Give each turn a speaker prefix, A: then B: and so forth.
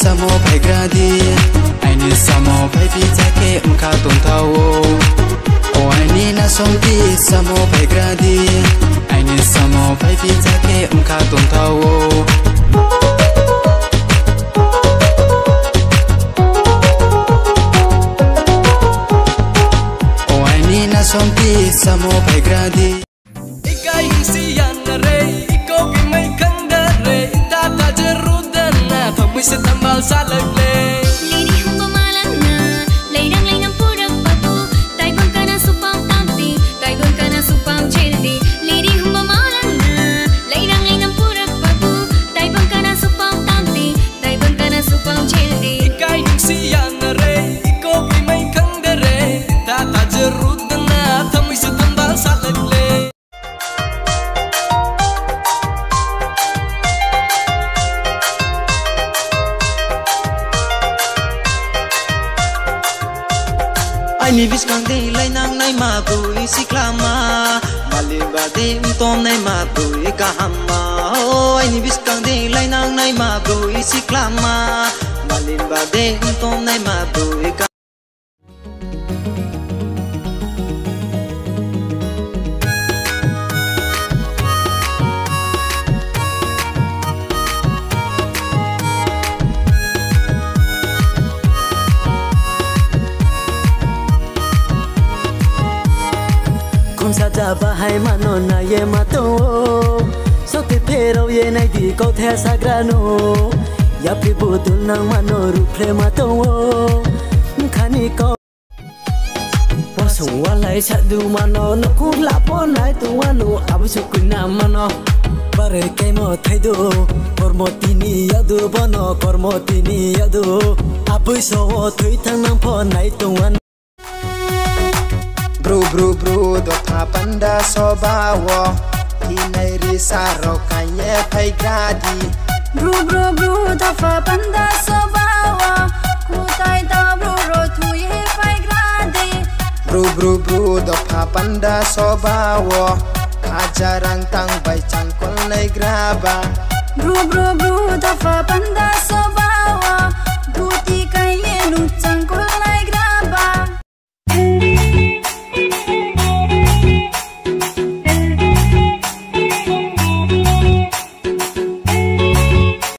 A: samo pai gradi ai ni samo pai pizza ke umka tontawo o ai ni na somti samo pai gradi ai ni samo pai pizza ke umka tontawo o ai ni na somti samo pai gradi
B: ikai sian re iko ke mai kanda re ta ta jerudana thamui se tambal salale
C: lady humba malana leidang leinam purak patu tai bang kana supam tamti tai bang kana supam cheldi lady humba malana leidang leinam purak patu tai bang kana supam tamti tai bang kana supam cheldi
B: ikai sian re iko ke mai kanda re ta ta jerudana thamui se tambal salale
D: Ni vis kang de lai nang nai ma bu isiklama maliba de tom nai ma bu ikahama oh ai ni vis kang de lai nang nai ma bu isiklama maliba de tom nai ma bu ikahama
E: Sa bahai mano na ye mato so te pero ye nai di ko the sagrano ya pi budul nang mano ruple mato khani ko pasung walai sadu mano no ku la po nai tu wanu abu sukuna mano bare ke mo thaidu kormotini yadu bono kormotini yadu abu so thui thang nang pho nai tu wan
A: Bro, dota panda sobawo Hinay risaro kanye pai gradi
C: bro dafa panda sobawa kutai da bro tuye pai gradi
A: Bro, dota panda sobawo Kajarang tang bai changkol nai graba
C: bro dafa panda sobawa